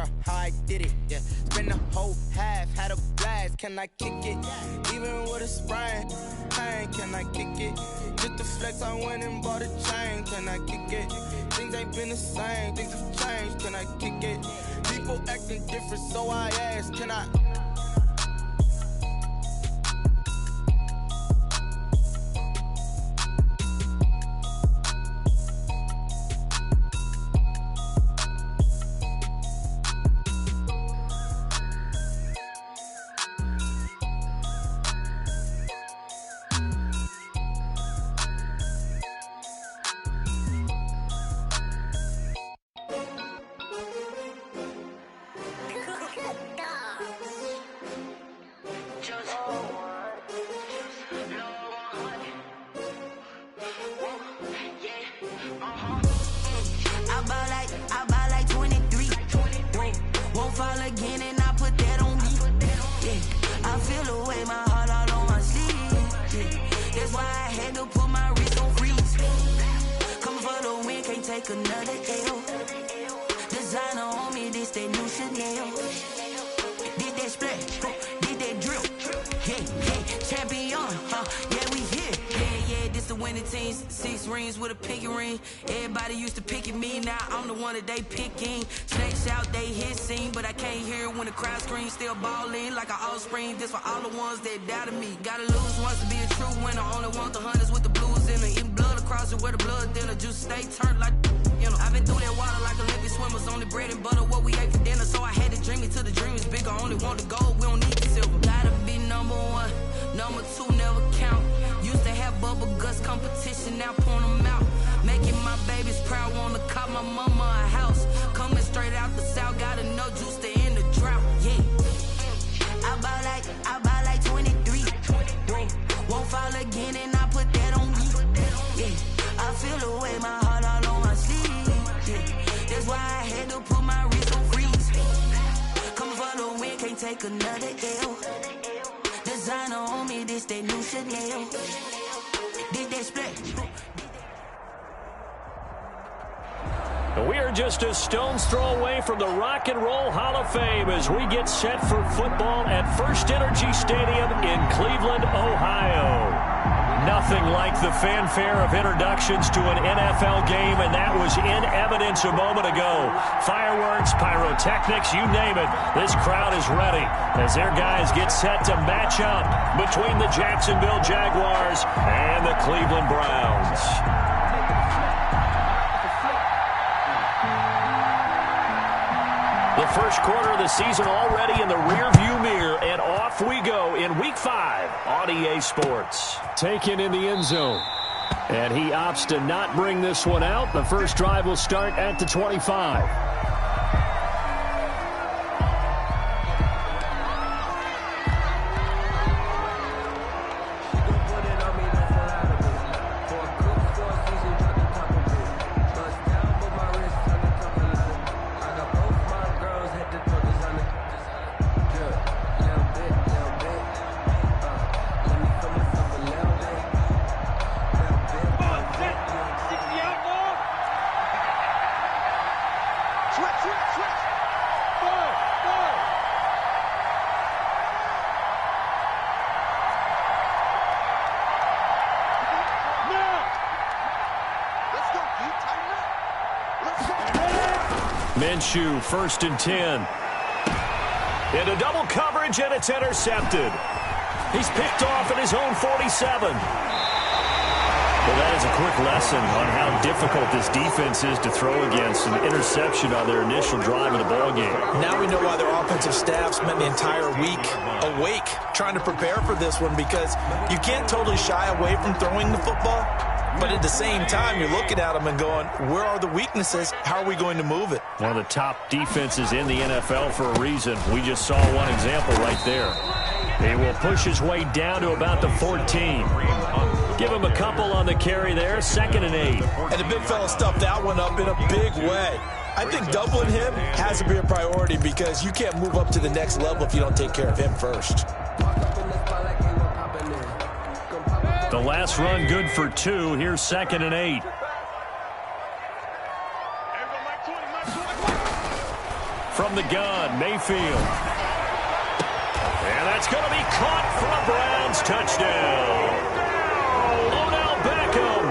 her how I did it, yeah. Spend the whole half, had a blast, can I kick it? Even with a sprain, pain, can I kick it? Just to flex, I went and bought a chain, can I kick it? Things ain't been the same, things have changed, can I kick it? People acting different, so I asked, can I? They picking snakes out, they hissing, but I can't hear when the crowd screams. Still balling like an offspring. This for all the ones that doubted me. Gotta lose once to be a true winner. Only want the hunters with the blues in it. Eating blood across it where the blood dinner. Juice stay turned like, you know. I've been through that water like Olympic swimmers. Only bread and butter what we ate for dinner. So I had to dream it till the dream is bigger. Only want the gold, we don't need the silver. Gotta be number one, number two never count. Used to have bubble guts competition, now point them out. Making my babies proud, wanna cop my mama a house. Coming straight out the south, got enough juice to end the drought, yeah. I buy like 23. Won't fall again and I put that on me, yeah. I feel the way, my heart all on my sleeve, yeah. That's why I had to put my wrist on freeze. Coming for the win, can't take another L. Designer on me, this that new Chanel. Did that split. We are just a stone's throw away from the Rock and Roll Hall of Fame as we get set for football at First Energy Stadium in Cleveland, Ohio. Nothing like the fanfare of introductions to an NFL game, and that was in evidence a moment ago. Fireworks, pyrotechnics, you name it. This crowd is ready as their guys get set to match up between the Jacksonville Jaguars and the Cleveland Browns. The first quarter of the season already in the rearview mirror, and off we go in Week 5 on EA Sports. Taken in the end zone. And he opts to not bring this one out. The first drive will start at the 25. Minshew, 1st and 10. Into double coverage, and it's intercepted. He's picked off at his own 47. Well, that is a quick lesson on how difficult this defense is to throw against. An interception on their initial drive of the ballgame. Now we know why their offensive staff spent the entire week awake trying to prepare for this one, because you can't totally shy away from throwing the football. But at the same time, you're looking at them and going, where are the weaknesses? How are we going to move it? One of the top defenses in the NFL for a reason. We just saw one example right there. He will push his way down to about the 14. Give him a couple on the carry there, 2nd and 8. And the big fella stuffed that one up in a big way. I think doubling him has to be a priority, because you can't move up to the next level if you don't take care of him first. The last run good for 2. Here's 2nd and 8. From the gun, Mayfield. And that's going to be caught for a Browns touchdown. Odell Beckham,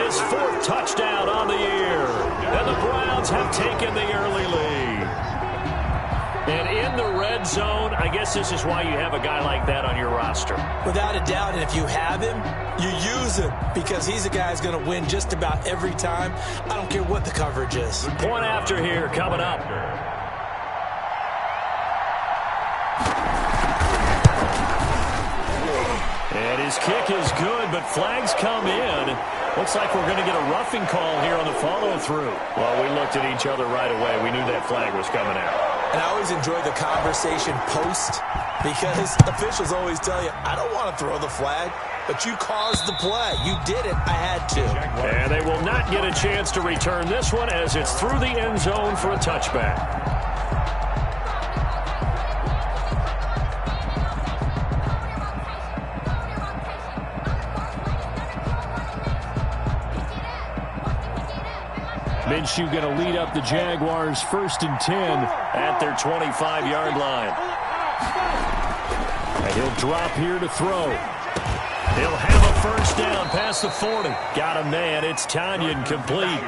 his 4th touchdown on the year. And the Browns have taken the early lead. And in the red zone, I guess this is why you have a guy like that on your roster. Without a doubt, and if you have him, you use him because he's a guy who's going to win just about every time. I don't care what the coverage is. Point after here coming up. And his kick is good, but flags come in. Looks like we're going to get a roughing call here on the follow-through. Well, we looked at each other right away. We knew that flag was coming out. And I always enjoy the conversation post because officials always tell you, I don't want to throw the flag, but you caused the play. You did it. I had to. And they will not get a chance to return this one as it's through the end zone for a touchback. Minshew going to lead up the Jaguars 1st and 10 at their 25-yard line. And he'll drop here to throw. He'll have a first down past the 40. Got him, man. It's Tanyan complete.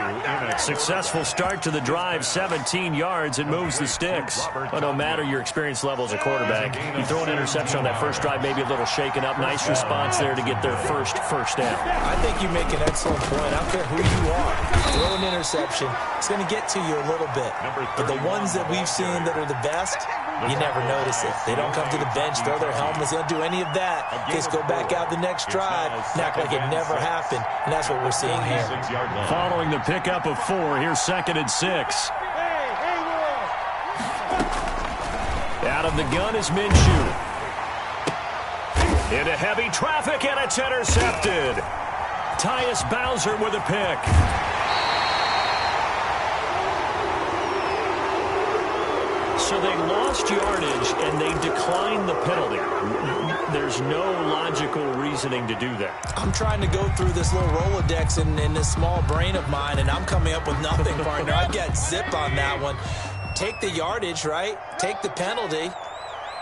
Successful start to the drive, 17 yards. It moves the sticks. But no matter your experience level as a quarterback, you throw an interception on that first drive, maybe a little shaken up. Nice response there to get their first down. I think you make an excellent point. I don't care who you are. Throw an interception. It's going to get to you a little bit. But the ones that we've seen that are the best, you never notice it. They don't come to the bench, throw their helmets. They don't do any of that. Just go back out the next drive and act like it never happened. And that's what we're seeing here. Following the pickup of 4, here's 2nd and 6. Out of the gun is Minshew. Into heavy traffic, and it's intercepted. Tyus Bowser with a pick. So they lost yardage, and they declined the penalty. There's no logical reasoning to do that. I'm trying to go through this little Rolodex in this small brain of mine, and I'm coming up with nothing, partner. I got zip on that one. Take the yardage, right? Take the penalty.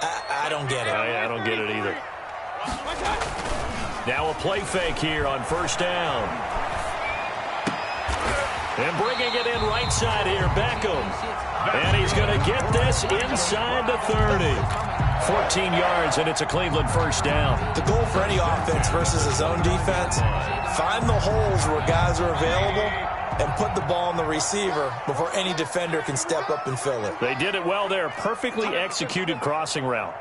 I don't get it. I don't get it either. Now a play fake here on 1st down. And bringing it in right side here, Beckham. And he's going to get this inside the 30. 14 yards, and it's a Cleveland 1st down. The goal for any offense versus a zone defense, find the holes where guys are available and put the ball on the receiver before any defender can step up and fill it. They did it well there. Perfectly executed crossing route.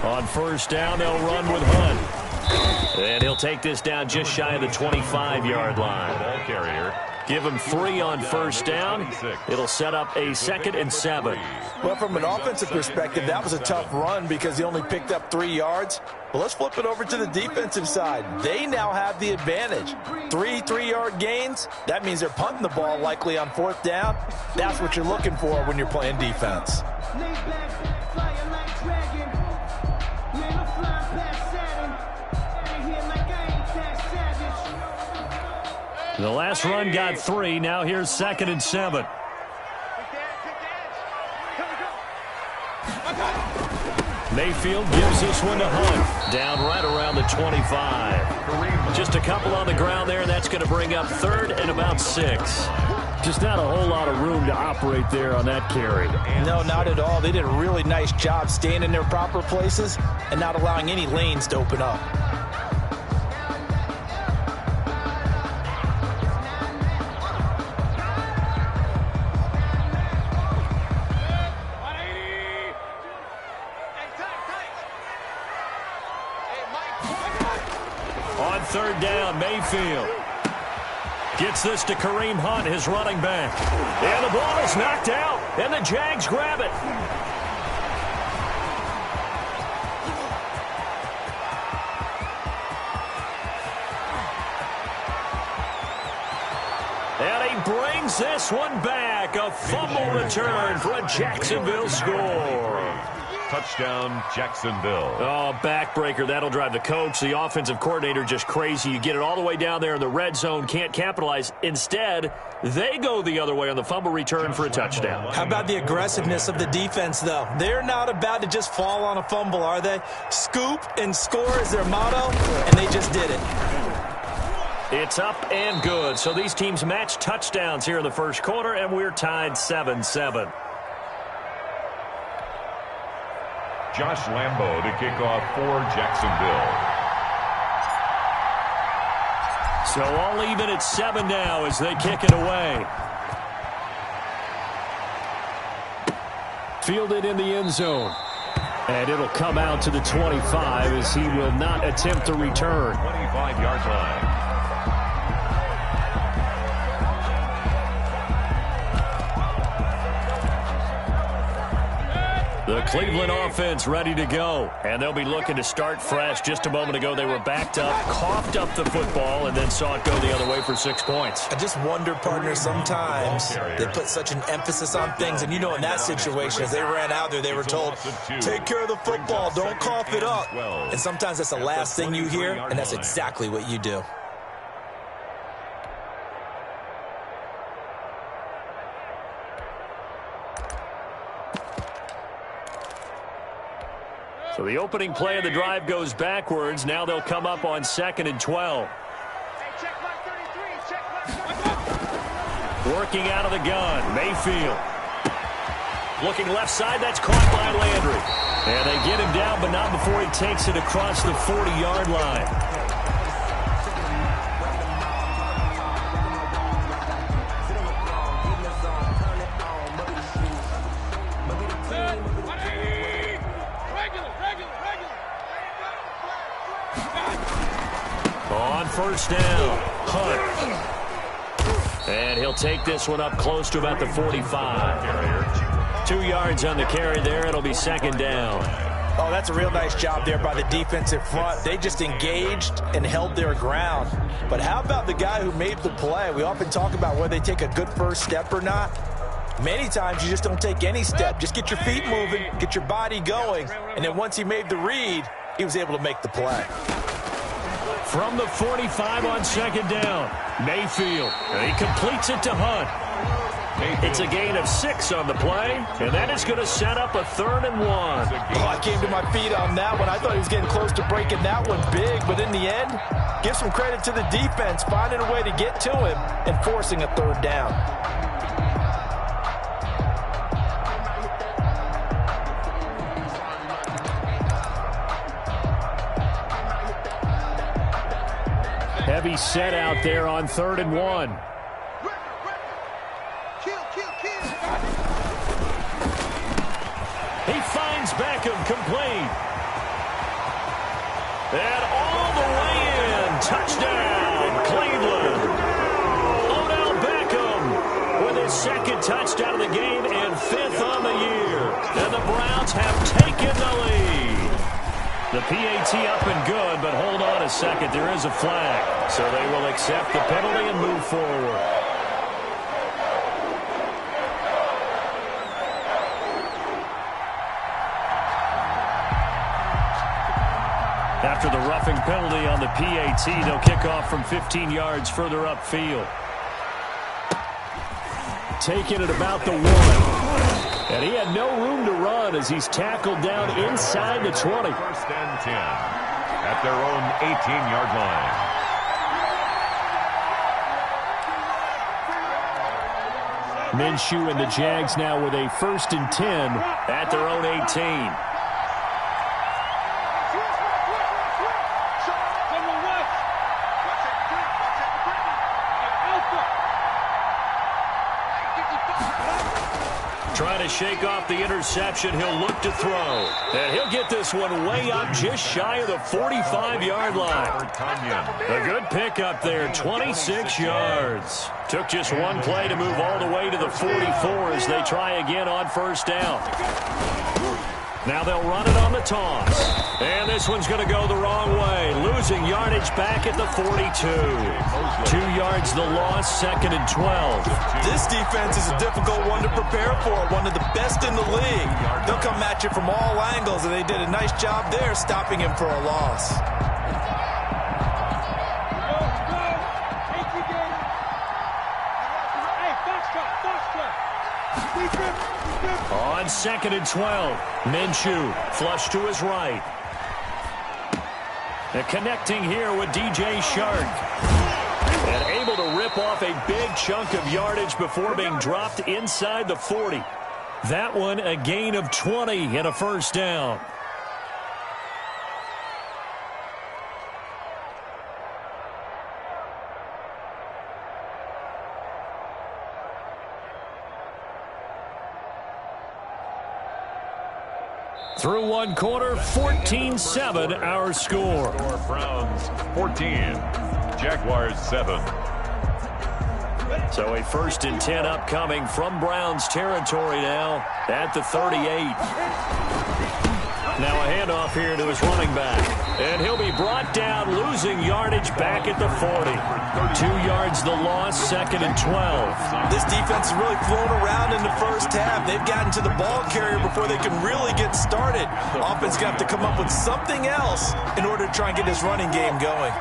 On 1st down, they'll run with Hunt. And he'll take this down just shy of the 25-yard line. Ball carrier. Give him 3 on 1st down. It'll set up a 2nd and 7. Well, from an offensive perspective, that was a tough run because he only picked up 3 yards. But let's flip it over to the defensive side. They now have the advantage. 3 3-yard gains. That means they're punting the ball likely on 4th down. That's what you're looking for when you're playing defense. The last run got 3. Now here's 2nd and 7. Mayfield gives this one to Hunt. Down right around the 25. Just a couple on the ground there, and that's going to bring up 3rd and about 6. Just not a whole lot of room to operate there on that carry. No, not at all. They did a really nice job staying in their proper places and not allowing any lanes to open up. On 3rd down, Mayfield gets this to Kareem Hunt, his running back. And the ball is knocked out, and the Jags grab it. And he brings this one back. A fumble return for a Jacksonville score. Touchdown, Jacksonville. Oh, backbreaker. That'll drive the coach, the offensive coordinator, just crazy. You get it all the way down there in the red zone, can't capitalize. Instead, they go the other way on the fumble return for a touchdown. How about the aggressiveness of the defense, though? They're not about to just fall on a fumble, are they? Scoop and score is their motto, and they just did it. It's up and good. So these teams match touchdowns here in the first quarter, and we're tied 7-7. Josh Lambo to kick off for Jacksonville. So all even at 7 now as they kick it away. Fielded in the end zone. And it'll come out to the 25 as he will not attempt to return. 25-yard line. The Cleveland offense ready to go. And they'll be looking to start fresh. Just a moment ago, they were backed up, coughed up the football, and then saw it go the other way for 6 points. I just wonder, partner, sometimes they put such an emphasis on things. And you know in that situation, as they ran out there, they were told, take care of the football, don't cough it up. And sometimes that's the last thing you hear, and that's exactly what you do. So the opening play of the drive goes backwards. Now they'll come up on 2nd and 12. Working out of the gun, Mayfield. Looking left side, that's caught by Landry. And they get him down, but not before he takes it across the 40-yard line. On first down, Hunt. And he'll take this one up close to about the 45. 2 yards on the carry there. It'll be 2nd down. Oh, that's a real nice job there by the defensive front. They just engaged and held their ground. But how about the guy who made the play? We often talk about whether they take a good first step or not. Many times you just don't take any step. Just get your feet moving, get your body going, and then once he made the read, he was able to make the play. From the 45 on 2nd down, Mayfield. And he completes it to Hunt. It's a gain of 6 on the play, and that is going to set up a 3rd and 1. Oh, I came to my feet on that one. I thought he was getting close to breaking that one big, but in the end, give some credit to the defense, finding a way to get to him and forcing a 3rd down. Heavy set out there on 3rd and 1. He finds Beckham complete. And all the way in. Touchdown, Cleveland. Odell Beckham with his 2nd touchdown of the game and 5th on the year. And the Browns have taken the lead. The PAT up and good, but hold on a second. There is a flag. So they will accept the penalty and move forward. After the roughing penalty on the PAT, they'll kick off from 15 yards further upfield. Taking it about the 1. And he had no room to run as he's tackled down inside the 20. 1st and 10 at their own 18-yard line. Minshew and the Jags now with a 1st and 10 at their own 18. Trying to shake off the interception. He'll look to throw. And he'll get this one way up just shy of the 45-yard line. A good pickup there, 26 yards. Took just one play to move all the way to the 44 as they try again on 1st down. Now they'll run it on the toss. And this one's going to go the wrong way. Losing yardage back at the 42. 2 yards the loss, 2nd and 12. This defense is a difficult one to prepare for. One of the best in the league. They'll come at you from all angles, and they did a nice job there stopping him for a loss. On 2nd and 12, Minshew flush to his right. And connecting here with DJ Chark. And able to rip off a big chunk of yardage before being dropped inside the 40. That one a gain of 20 and a first down. Through 1 quarter, 14-7 our score. Browns 14, Jaguars 7. So a 1st and 10 upcoming from Browns territory now at the 38. Now a handoff here to his running back. And he'll be brought down, losing yardage back at the 40. 2 yards the loss, 2nd and 12. This defense has really flown around in the first half. They've gotten to the ball carrier before they can really get started. Offense going to have to come up with something else in order to try and get this running game going.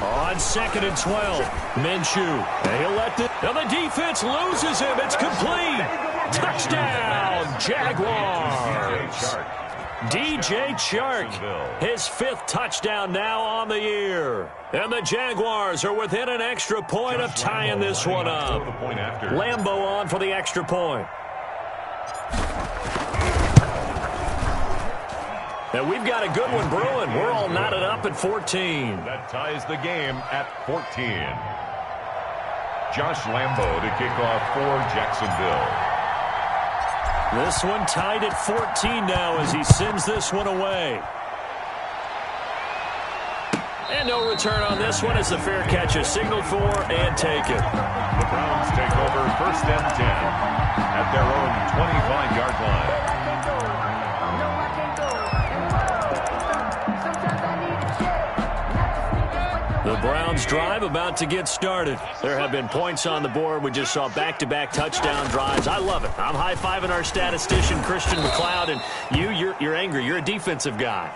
On 2nd and 12, Minshew. And he'll let the defense loses him. It's complete. Touchdown, Jaguars. DJ Chark, his 5th touchdown now on the year. And the Jaguars are within an extra point of tying this one up. Lambeau on for the extra point. And we've got a good one brewing. We're all knotted up at 14. That ties the game at 14. Josh Lambeau to kick off for Jacksonville. This one tied at 14 now as he sends this one away. And no return on this one as the fair catch is signaled for and taken. The Browns take over 1st and 10 at their own 25-yard line. The Browns drive about to get started. There have been points on the board. We just saw back-to-back touchdown drives. I love it. I'm high-fiving our statistician, Christian McLeod, and you're angry. You're a defensive guy.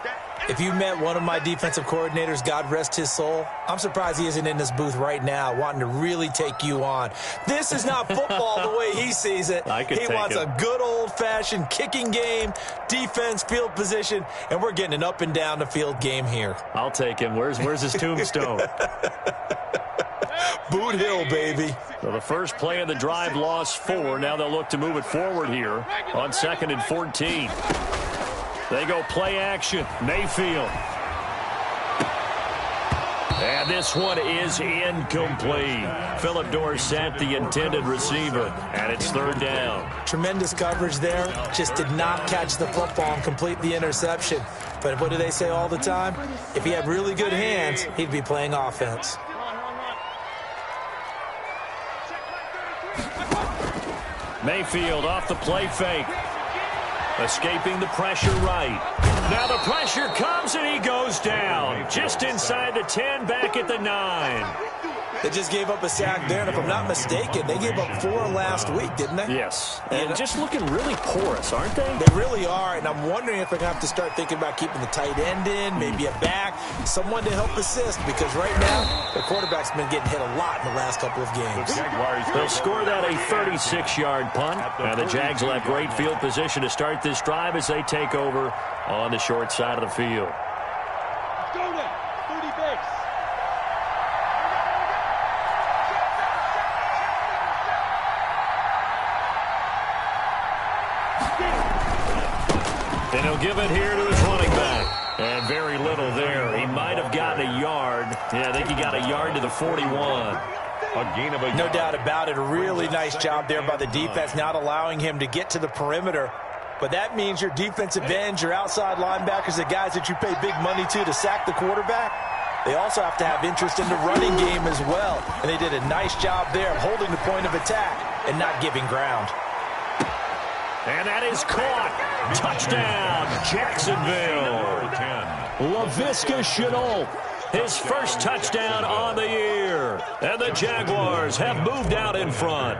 If you met one of my defensive coordinators, God rest his soul, I'm surprised he isn't in this booth right now wanting to really take you on. This is not football the way he sees it. He wants a good old-fashioned kicking game, defense, field position, and we're getting an up-and-down-the-field game here. I'll take him. Where's his tombstone? Boot Hill, baby. So the first play of the drive lost 4. Now they'll look to move it forward here on 2nd and 14. They go play action. Mayfield. And this one is incomplete. Philip Dorsett, the intended receiver, and it's 3rd down. Tremendous coverage there. Just did not catch the football and complete the interception. But what do they say all the time? If he had really good hands, he'd be playing offense. Mayfield off the play fake. Escaping the pressure right. Now the pressure comes and he goes down. Just inside the 10, back at the 9. They just gave up a sack there, and if I'm not mistaken, they gave up 4 last week, didn't they? Yes. And just looking really porous, aren't they? They really are, and I'm wondering if they're going to have to start thinking about keeping the tight end in, maybe a back, someone to help assist, because right now, the quarterback's been getting hit a lot in the last couple of games. They'll score that a 36-yard punt. Now the Jags will have great field position to start this drive as they take over on the short side of the field. Let's go now, 30 base. And he'll give it here to his running back. And very little there. He might have gotten a yard. Yeah, I think he got a yard to the 41. A gain of a yard. No doubt about it. A really nice job there by the defense, not allowing him to get to the perimeter. But that means your defensive ends, your outside linebackers, the guys that you pay big money to sack the quarterback, they also have to have interest in the running game as well. And they did a nice job there of holding the point of attack and not giving ground. And that is caught. Touchdown, Jacksonville. Laviska Shenault, his first touchdown on the year. And the Jaguars have moved out in front.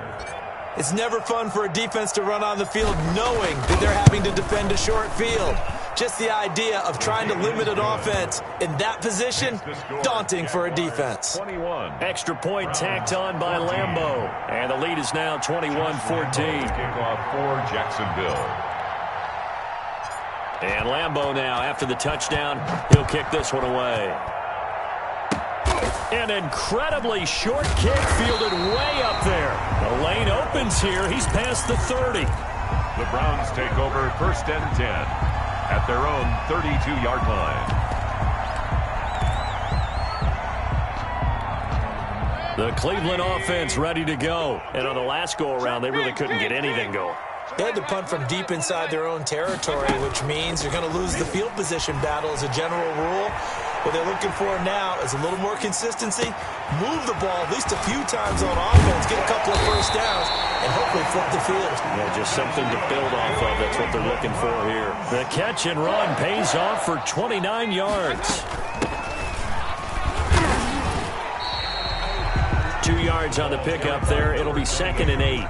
It's never fun for a defense to run on the field knowing that they're having to defend a short field. Just the idea of trying to limit an offense in that position, daunting for a defense. Extra point tacked on by Lambeau. And the lead is now 21-14. Kickoff for Jacksonville. And Lambeau now, after the touchdown, he'll kick this one away. An incredibly short kick fielded way up there. The lane opens here. He's past the 30. The Browns take over 1st and 10 at their own 32-yard line. The Cleveland offense ready to go. And on the last go-around, they really couldn't get anything going. They had to punt from deep inside their own territory, which means you're going to lose the field position battle as a general rule. What they're looking for now is a little more consistency, move the ball at least a few times on offense, get a couple of first downs, and hopefully flip the field. Yeah, just something to build off of. That's what they're looking for here. The catch and run pays off for 29 yards. 2 yards on the pickup there. It'll be 2nd and 8.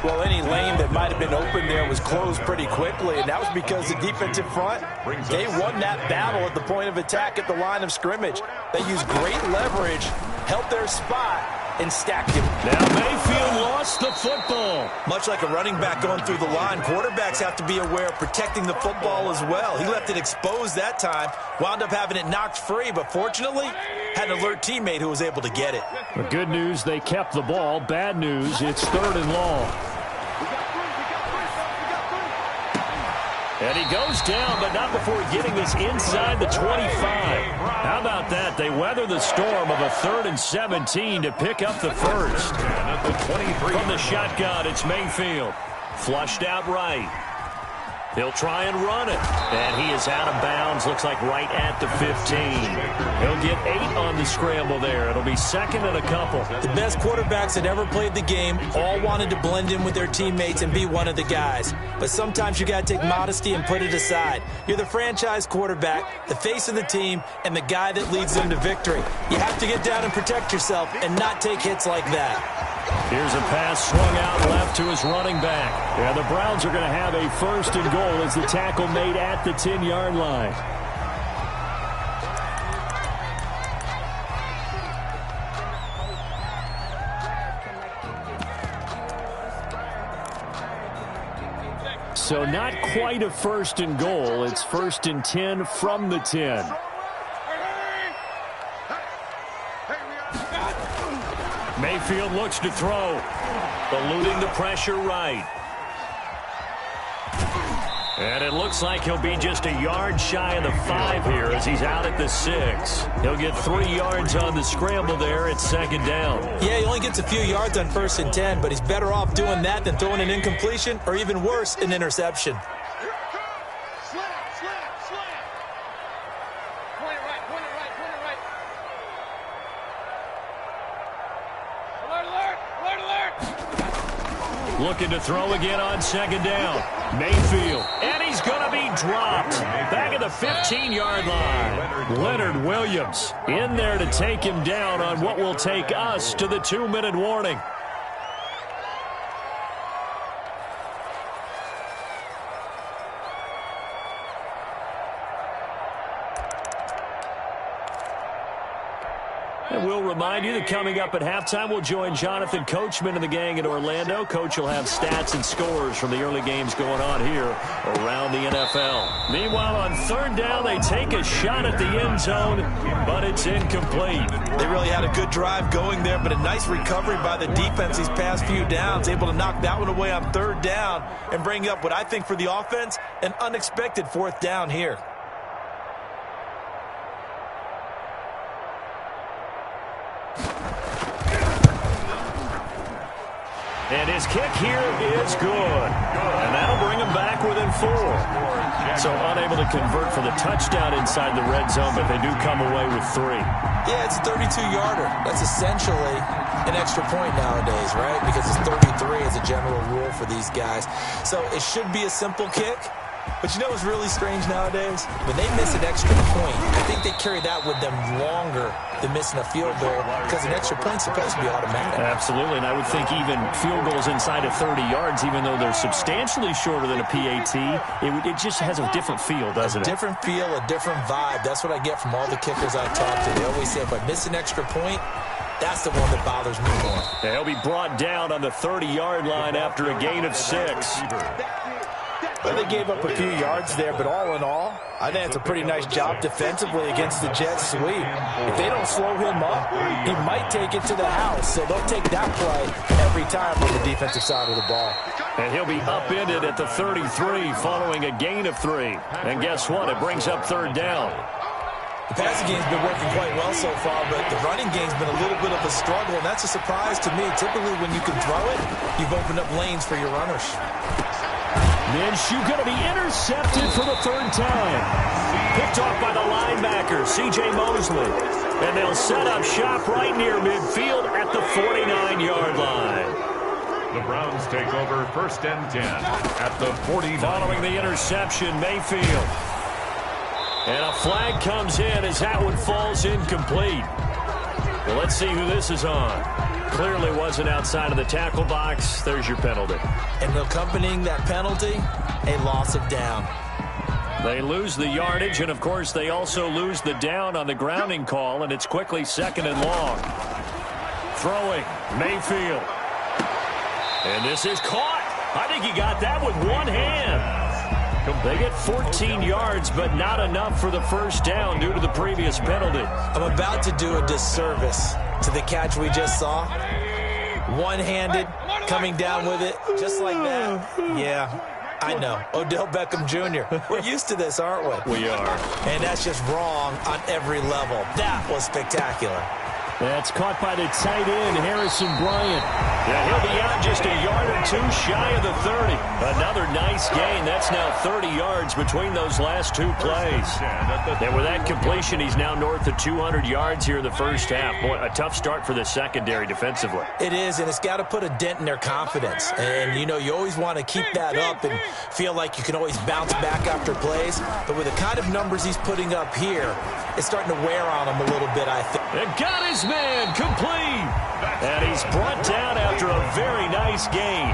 Well, any lane that might have been open there was closed pretty quickly, and that was because the defensive front, they won that battle at the point of attack at the line of scrimmage. They used great leverage, held their spot, and stacked him. Now Mayfield lost the football. Much like a running back going through the line, quarterbacks have to be aware of protecting the football as well. He left it exposed that time, wound up having it knocked free, but fortunately, had an alert teammate who was able to get it. The good news, they kept the ball. Bad news, it's 3rd and long. And he goes down, but not before getting this inside the 25. How about that? They weather the storm of a 3rd and 17 to pick up the first. At the 23. From the shotgun, it's Mayfield. Flushed out right. He'll try and run it. And he is out of bounds, looks like right at the 15. He'll get 8 on the scramble there. It'll be 2nd and a couple. The best quarterbacks that ever played the game all wanted to blend in with their teammates and be one of the guys. But sometimes you got to take modesty and put it aside. You're the franchise quarterback, the face of the team, and the guy that leads them to victory. You have to get down and protect yourself and not take hits like that. Here's a pass swung out left to his running back. Yeah, the Browns are going to have a 1st and goal as the tackle made at the 10-yard line. So not quite a 1st and goal. It's 1st and 10 from the 10. Mayfield looks to throw. Eluding the pressure right. And it looks like he'll be just a yard shy of the 5 here as he's out at the 6. He'll get 3 yards on the scramble there at 2nd down. Yeah, he only gets a few yards on 1st and 10, but he's better off doing that than throwing an incompletion or even worse, an interception. Looking to throw again on 2nd down. Mayfield, and he's going to be dropped. Back at the 15-yard line. Leonard Williams in there to take him down on what will take us to the 2-minute warning. And we'll remind you that coming up at halftime, we'll join Jonathan Coachman and the gang in Orlando. Coach will have stats and scores from the early games going on here around the NFL. Meanwhile, on 3rd down, they take a shot at the end zone, but it's incomplete. They really had a good drive going there, but a nice recovery by the defense these past few downs, able to knock that one away on 3rd down and bring up what I think for the offense, an unexpected 4th down here. And his kick here is good. And that'll bring him back within 4. So unable to convert for the touchdown inside the red zone, but they do come away with 3. Yeah, it's a 32-yarder. That's essentially an extra point nowadays, right? Because it's 33 as a general rule for these guys. So it should be a simple kick. But you know what's really strange nowadays? When they miss an extra point, I think they carry that with them longer than missing a field goal because an extra point's supposed to be automatic. Absolutely, and I would think even field goals inside of 30 yards, even though they're substantially shorter than a PAT, it just has a different feel, doesn't it? A different feel, a different vibe. That's what I get from all the kickers I talk to. They always say if I miss an extra point, that's the one that bothers me more. Yeah, he'll be brought down on the 30-yard line after a gain of 6. Well, they gave up a few yards there, but all in all, I think it's a pretty nice job defensively against the Jets sweep. If they don't slow him up, he might take it to the house, so they'll take that play every time on the defensive side of the ball. And he'll be upended at the 33 following a gain of 3. And guess what? It brings up 3rd down. The passing game's been working quite well so far, but the running game's been a little bit of a struggle, and that's a surprise to me. Typically, when you can throw it, you've opened up lanes for your runners. Minshew going to be intercepted for the 3rd time. Picked off by the linebacker, C.J. Mosley. And they'll set up shop right near midfield at the 49-yard line. The Browns take over 1st and 10 at the 49. Following the interception, Mayfield. And a flag comes in as that one falls incomplete. Well, let's see who this is on. Clearly wasn't outside of the tackle box. There's your penalty. And accompanying that penalty, a loss of down. They lose the yardage, and, of course, they also lose the down on the grounding call, and it's quickly 2nd and long. Throwing, Mayfield. And this is caught. I think he got that with one hand. They get 14 yards, but not enough for the 1st down due to the previous penalty. I'm about to do a disservice to the catch we just saw. One-handed, coming down with it, just like that. Yeah, I know. Odell Beckham Jr. We're used to this, aren't we? We are. And that's just wrong on every level. That was spectacular. That's caught by the tight end, Harrison Bryant. Yeah, he'll be out just a yard or 2 shy of the 30. Another nice gain. That's now 30 yards between those last 2 plays. And with that completion, he's now north of 200 yards here in the 1st half. Boy, a tough start for the secondary defensively. It is, and it's got to put a dent in their confidence. And, you know, you always want to keep that up and feel like you can always bounce back after plays. But with the kind of numbers he's putting up here, it's starting to wear on him a little bit, I think. And got his man complete. And he's brought down after a very nice gain.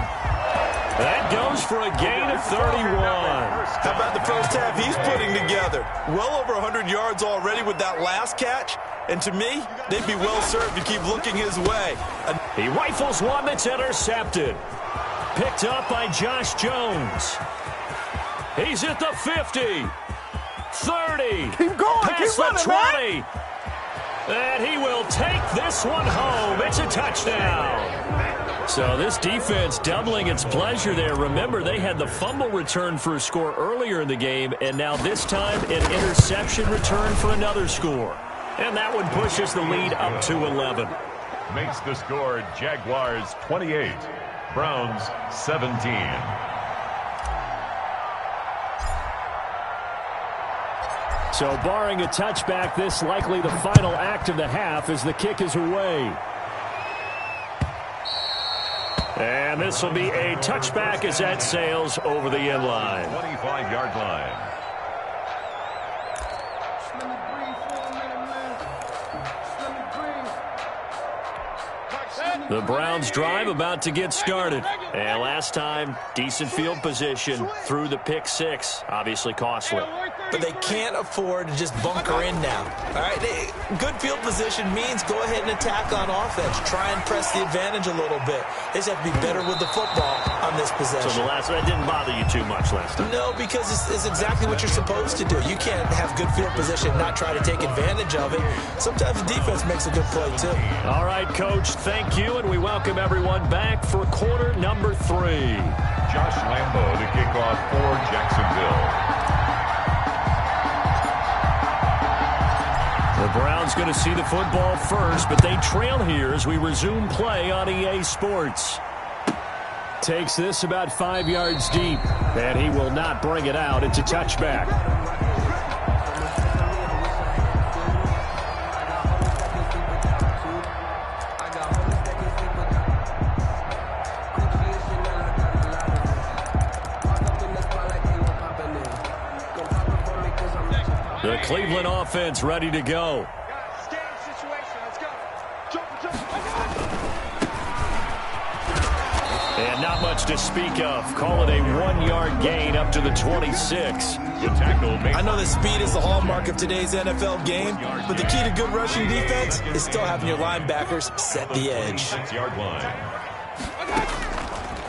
That goes for a gain of 31. How about the 1st half he's putting together? Well over 100 yards already with that last catch. And to me, they'd be well served to keep looking his way. He rifles one that's intercepted. Picked up by Josh Jones. He's at the 50. 30. Keep going. Past Keep running, the 20. man. And he will take this one home. It's a touchdown. So this defense doubling its pleasure there. Remember, they had the fumble return for a score earlier in the game, and now this time an interception return for another score. And that one pushes the lead up to 11. Makes the score Jaguars 28, Browns 17. So barring a touchback, this likely the final act of the half as the kick is away. And this will be a touchback as that sails over the end line. 25-yard line. The Browns drive about to get started. And last time, decent field position through the pick 6. Obviously costly. But they can't afford to just bunker in now. All right, good field position means go ahead and attack on offense. Try and press the advantage a little bit. They just have to be better with the football on this possession. So that didn't bother you too much last time? No, because it's exactly what you're supposed to do. You can't have good field position and not try to take advantage of it. Sometimes the defense makes a good play, too. All right, Coach, thank you, and we welcome everyone back for quarter number 3. Josh Lambo to kick off for Jacksonville. The Browns going to see the football first, but they trail here as we resume play on EA Sports. Takes this about 5 yards deep, and he will not bring it out. It's a touchback. The Cleveland offense ready to go. And not much to speak of. Call it a 1-yard gain up to the 26. I know that speed is the hallmark of today's NFL game, but the key to good rushing defense is still having your linebackers set the edge.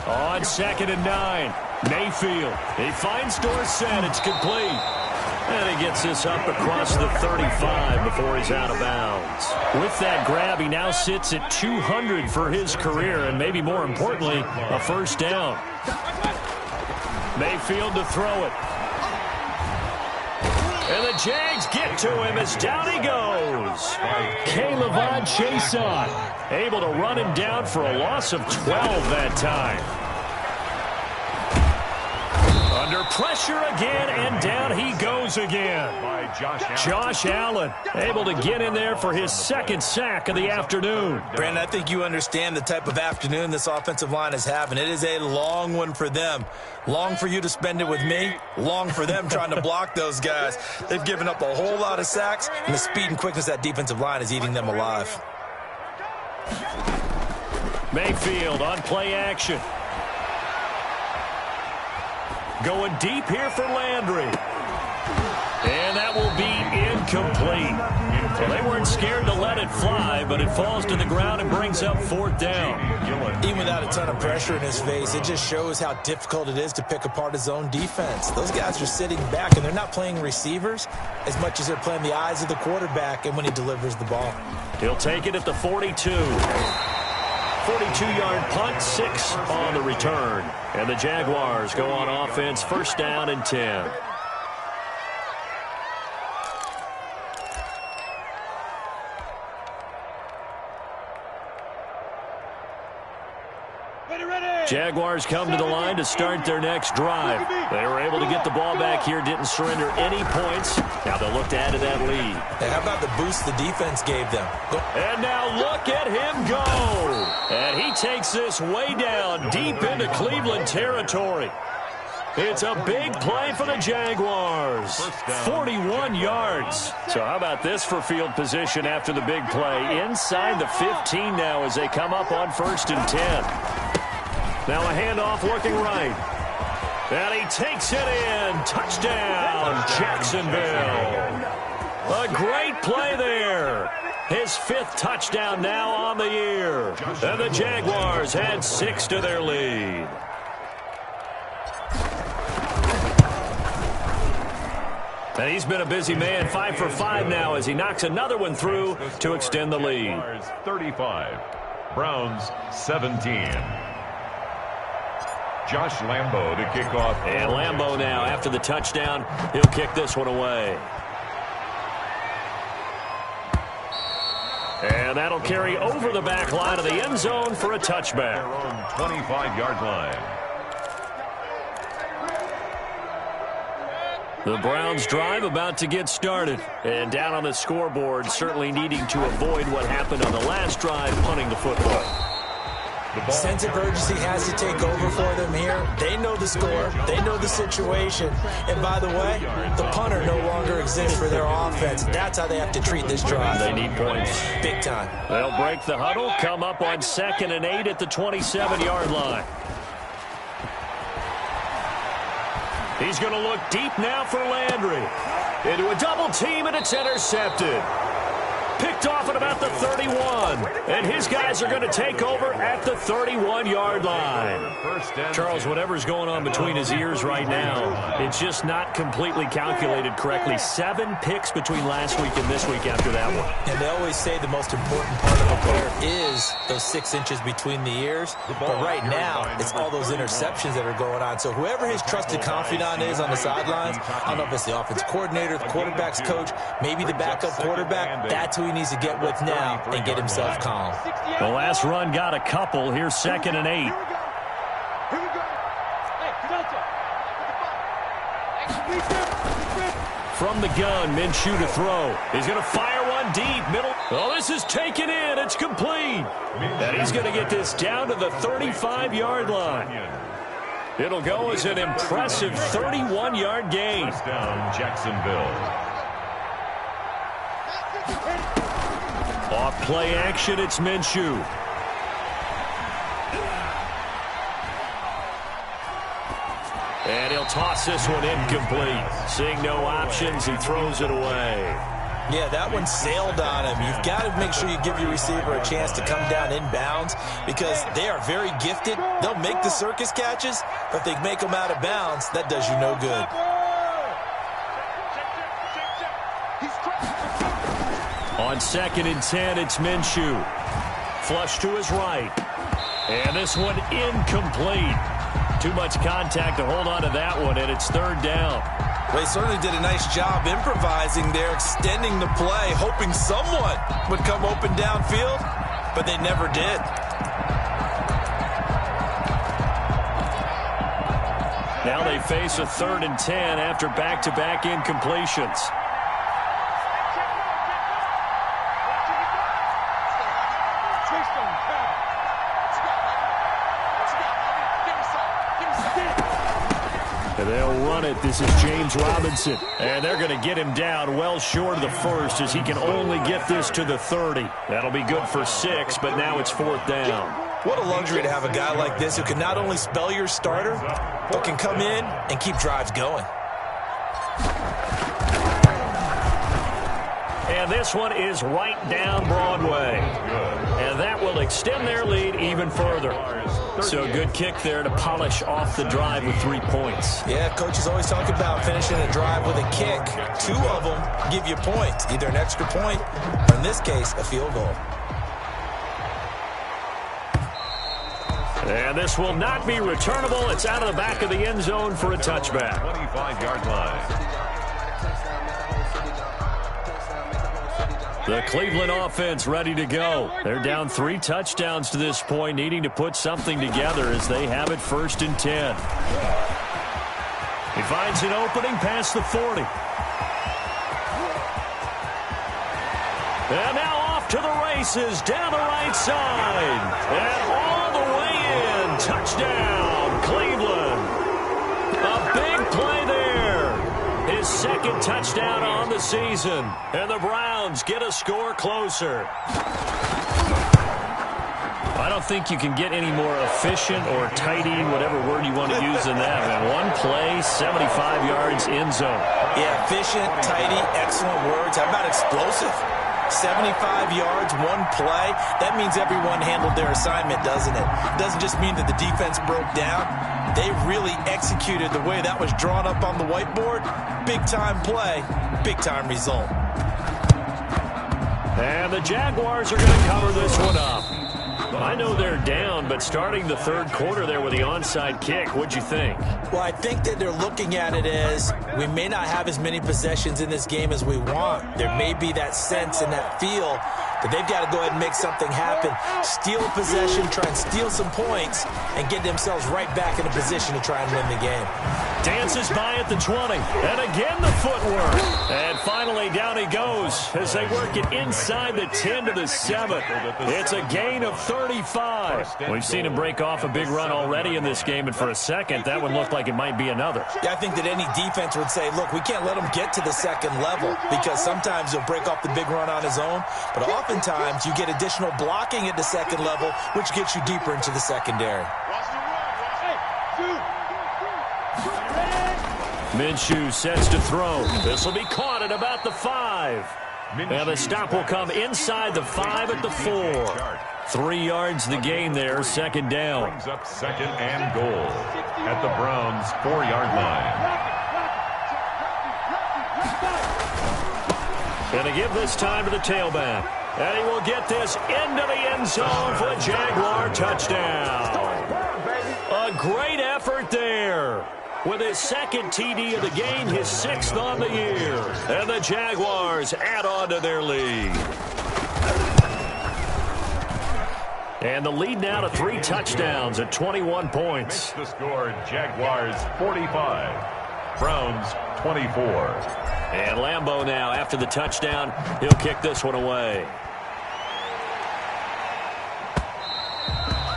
On 2nd and 9, Mayfield. He finds Dorsett. It's complete. And he gets this up across the 35 before he's out of bounds. With that grab, he now sits at 200 for his career, and maybe more importantly, a first down. Mayfield to throw it. And the Jags get to him as down he goes. K'Lavon Chaisson able to run him down for a loss of 12 that time. Under pressure again, and down he goes again. Josh Allen able to get in there for his 2nd sack of the afternoon. Brandon, I think you understand the type of afternoon this offensive line is having. It is a long one for them. Long for you to spend it with me. Long for them trying to block those guys. They've given up a whole lot of sacks, and the speed and quickness of that defensive line is eating them alive. Mayfield on play action. Going deep here for Landry. And that will be incomplete. Well, they weren't scared to let it fly, but it falls to the ground and brings up 4th down. Even without a ton of pressure in his face, it just shows how difficult it is to pick apart his own defense. Those guys are sitting back, and they're not playing receivers as much as they're playing the eyes of the quarterback and when he delivers the ball. He'll take it at the 42. 42-yard punt, 6 on the return. And the Jaguars go on offense, 1st down and 10. Jaguars come to the line to start their next drive. They were able to get the ball back here, didn't surrender any points. Now they'll look to add to that lead. Hey, how about the boost the defense gave them? And now look at him go. And he takes this way down deep into Cleveland territory. It's a big play for the Jaguars. 41 yards. So how about this for field position after the big play? Inside the 15 now as they come up on 1st and 10. Now a handoff looking right. And he takes it in. Touchdown, Jacksonville. A great play there. His 5th touchdown now on the year. And the Jaguars add 6 to their lead. And he's been a busy man, 5 for 5 now as he knocks another one through to extend the lead. 35, Browns 17. Josh Lambo to kick off. And Lambo now, after the touchdown, he'll kick this one away. And that'll carry over the back line of the end zone for a touchback. 25-yard line. The Browns drive about to get started. And down on the scoreboard, certainly needing to avoid what happened on the last drive, punting the football. Sense of urgency has to take over for them here. They know the score. They know the situation. And by the way, the punter no longer exists for their offense. That's how they have to treat this drive. They need points. Big time. They'll break the huddle, come up on 2nd and 8 at the 27-yard line. He's going to look deep now for Landry. Into a double team, and it's intercepted. Picked off at about the 31. And his guys are going to take over at the 31-yard line. Charles, whatever's going on between his ears right now, it's just not completely calculated correctly. 7 picks between last week and this week after that one. And they always say the most important part of a player is those 6 inches between the ears. But right now, it's all those interceptions that are going on. So whoever his trusted confidant is on the sidelines, I don't know if it's the offense coordinator, the quarterback's coach, maybe the backup quarterback, that's who he needs to get with now and get himself calm. The last run got a couple. Here's 2nd and 8. From the gun, Minshew to throw. He's going to fire one deep, middle. Oh, this is taken in. It's complete. And he's going to get this down to the 35-yard line. It'll go as an impressive 31-yard gain. First down, Jacksonville. Off play action, it's Minshew. And he'll toss this one incomplete. Seeing no options, he throws it away. Yeah, that one sailed on him. You've got to make sure you give your receiver a chance to come down inbounds because they are very gifted. They'll make the circus catches, but if they make them out of bounds, that does you no good. On 2nd and 10, it's Minshew. Flush to his right. And this one incomplete. Too much contact to hold on to that one, and it's 3rd down. Well, he certainly did a nice job improvising there, extending the play, hoping someone would come open downfield, but they never did. Now they face a 3rd and 10 after back-to-back incompletions. And they'll run it. This is James Robinson. And they're going to get him down well short of the first as he can only get this to the 30. That'll be good for 6, but now it's 4th down. What a luxury to have a guy like this who can not only spell your starter, but can come in and keep drives going. And this one is right down Broadway. And that will extend their lead even further. So a good kick there to polish off the drive with 3 points. Yeah, coaches always talk about finishing a drive with a kick. 2 of them give you points, either an extra point or, in this case, a field goal. And this will not be returnable. It's out of the back of the end zone for a touchback. 25-yard line. The Cleveland offense ready to go. They're down 3 touchdowns to this point, needing to put something together as they have it 1st and 10. He finds an opening past the 40. And now off to the races, down the right side. And all the way in. Touchdown, Cleveland. A big play there. His 2nd touchdown on the season. And the Browns get a score closer. I don't think you can get any more efficient or tidy, whatever word you want to use in that. And one play, 75 yards in zone. Yeah, efficient, tidy, excellent words. How about explosive? 75 yards, one play. That means everyone handled their assignment, doesn't it? It doesn't just mean that the defense broke down. They really executed the way that was drawn up on the whiteboard. Big-time play, big-time result. And the Jaguars are going to cover this one up. I know they're down, but starting the 3rd quarter there with the onside kick, what'd you think? Well, I think that they're looking at it as we may not have as many possessions in this game as we want. There may be that sense and that feel that they've got to go ahead and make something happen. Steal a possession, try and steal some points, and get themselves right back in a position to try and win the game. Dances by at the 20. And again the footwork. And finally down he goes as they work it inside the 10 to the 7. It's a gain of 35. We've seen him break off a big run already in this game, and for a second, that one looked like it might be another. Yeah, I think that any defense would say, look, we can't let him get to the 2nd level because sometimes he'll break off the big run on his own, but oftentimes you get additional blocking at the 2nd level, which gets you deeper into the secondary. Minshew sets to throw. This will be caught at about the 5. And the stop will come inside the 5 at the 4. 3 yards the gain there, 2nd down. Brings up 2nd and goal at the Browns' 4-yard line. Going to give this time to the tailback. And he will get this into the end zone for a Jaguar touchdown. A great effort there. With his 2nd TD of the game, his 6th on the year. And the Jaguars add on to their lead. And the lead now to 3 touchdowns at 21 points. Makes the score Jaguars 45, Browns 24. And Lambeau now, after the touchdown, he'll kick this one away.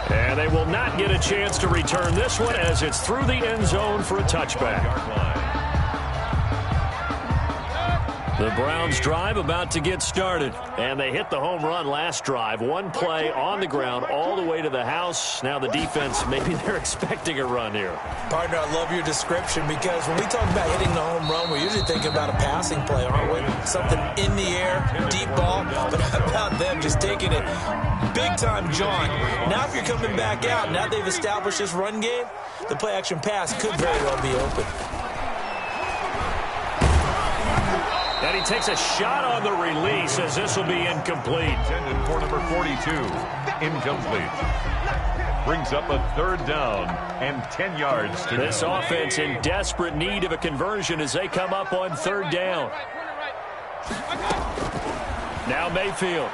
And they will not get a chance to return this one as it's through the end zone for a touchback. The Browns drive about to get started. And they hit the home run last drive. One play on the ground all the way to the house. Now the defense, maybe they're expecting a run here. Partner, I love your description because when we talk about hitting the home run, we're usually thinking about a passing play, aren't we? Something in the air, deep ball. But how about them just taking it big time, John? Now if you're coming back out, now they've established this run game, the play action pass could very well be open. And he takes a shot on the release as this will be incomplete. Intended for number 42. Incomplete. Brings up a 3rd down and 10 yards to this go. Offense in desperate need of a conversion as they come up on 3rd down. Now Mayfield.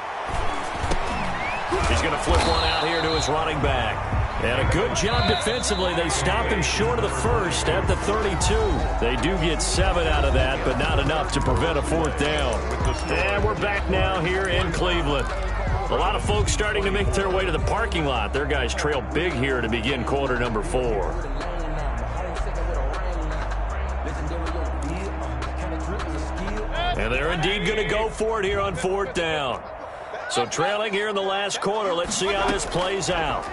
He's going to flip one out here to his running back. And a good job defensively. They stop him short of the first at the 32. They do get 7 out of that, but not enough to prevent a 4th down. And we're back now here in Cleveland. A lot of folks starting to make their way to the parking lot. Their guys trail big here to begin quarter number 4. And they're indeed going to go for it here on 4th down. So trailing here in the last quarter. Let's see how this plays out.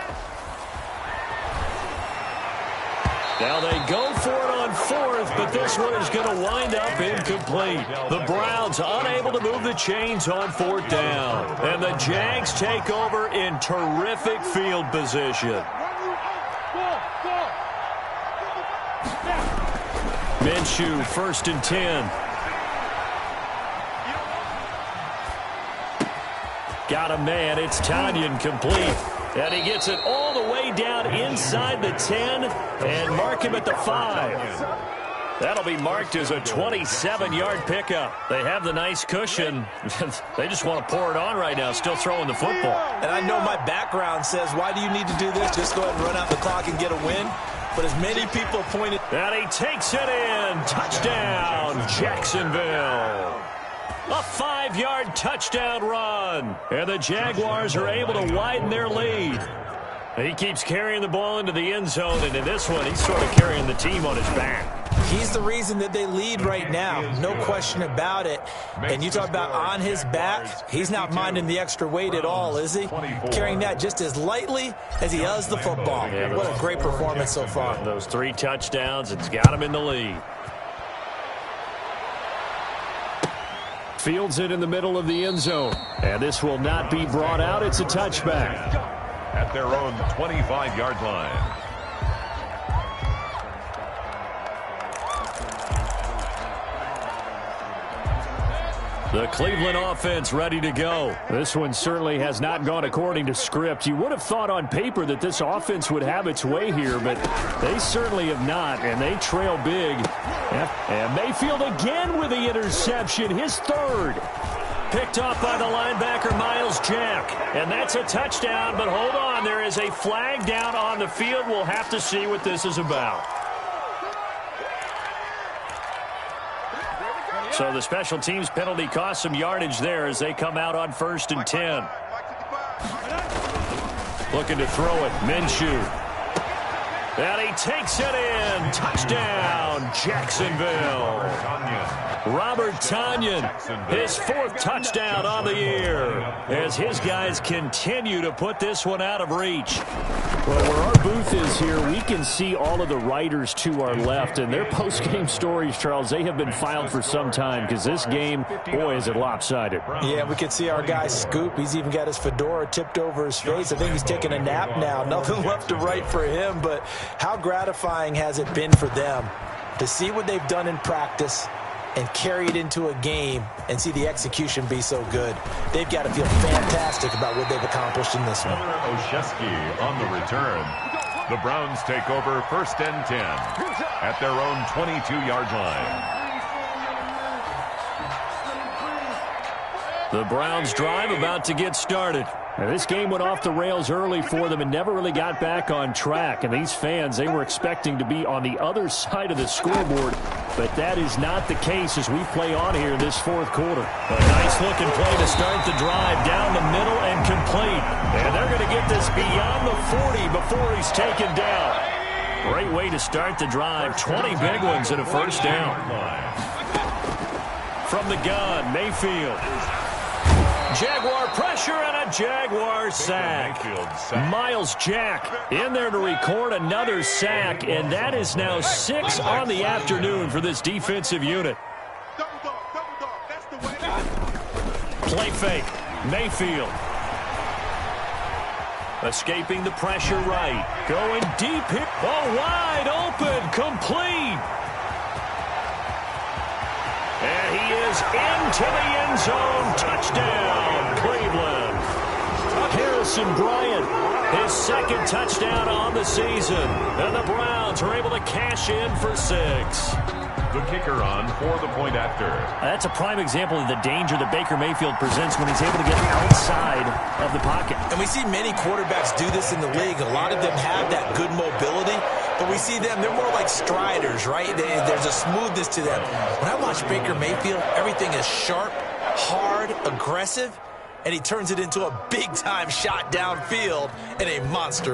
Now they go for it on 4th, but this one is going to wind up incomplete. The Browns unable to move the chains on 4th down. And the Jags take over in terrific field position. Minshew, 1st and 10. Got a man. It's Tonyan complete. And he gets it all the way down inside the 10 and mark him at the 5. That'll be marked as a 27-yard pickup. They have the nice cushion. They just want to pour it on right now, still throwing the football. And I know my background says, why do you need to do this? Just go ahead and run out the clock and get a win. But as many people pointed... And he takes it in. Touchdown, Jacksonville. A 5-yard touchdown run. And the Jaguars are able to widen their lead. He keeps carrying the ball into the end zone, and in this one, he's sort of carrying the team on his back. He's the reason that they lead right now. No question about it. And you talk about on his back, he's not minding the extra weight at all, is he? Carrying that just as lightly as he does the football. What a great performance so far. Those 3 touchdowns, it's got him in the lead. Fields it in the middle of the end zone. And this will not be brought out. It's a touchback. At their own 25-yard line. The Cleveland offense ready to go. This one certainly has not gone according to script. You would have thought on paper that this offense would have its way here, but they certainly have not, and they trail big. And Mayfield again with the interception, his 3rd. Picked off by the linebacker, Myles Jack. And that's a touchdown, but hold on. There is a flag down on the field. We'll have to see what this is about. So the special teams penalty cost some yardage there as they come out on 1st and 10. Looking to throw it, Minshew. And he takes it in. Touchdown, Jacksonville. Robert Tonyan, his 4th touchdown on the year as his guys continue to put this one out of reach. Well, where our booth is here, we can see all of the writers to our left, and their post-game stories, Charles, they have been filed for some time because this game, boy, is it lopsided. Yeah, we can see our guy Scoop. He's even got his fedora tipped over his face. I think he's taking a nap now. Nothing left to write for him, but how gratifying has it been for them to see what they've done in practice and carry it into a game and see the execution be so good. They've got to feel fantastic about what they've accomplished in this one. Olszewski on the return. The Browns take over 1st and 10 at their own 22-yard line. The Browns drive about to get started. And this game went off the rails early for them and never really got back on track. And these fans, they were expecting to be on the other side of the scoreboard But that is not the case as we play on here this fourth quarter. A nice-looking play to start the drive down the middle and complete. And they're going to get this beyond the 40 before he's taken down. Great way to start the drive. 20 big ones and a first down. From the gun, Mayfield. Jaguar pressure and a Jaguar sack. Miles Jack in there to record another sack, and that is now 6 on the afternoon for this defensive unit. Play fake. Mayfield. Escaping the pressure right. Going deep here. Oh, wide open. Complete. And he is into the end zone. Touchdown, Cleveland. Harrison Bryant, his second touchdown on the season. And the Browns are able to cash in for 6. The kicker on for the point after. That's a prime example of the danger that Baker Mayfield presents when he's able to get outside of the pocket. And we see many quarterbacks do this in the league. A lot of them have that good mobility, but we see them, they're more like striders, right? There's a smoothness to them. When I watch Baker Mayfield, everything is sharp, hard, aggressive, and he turns it into a big-time shot downfield and a monster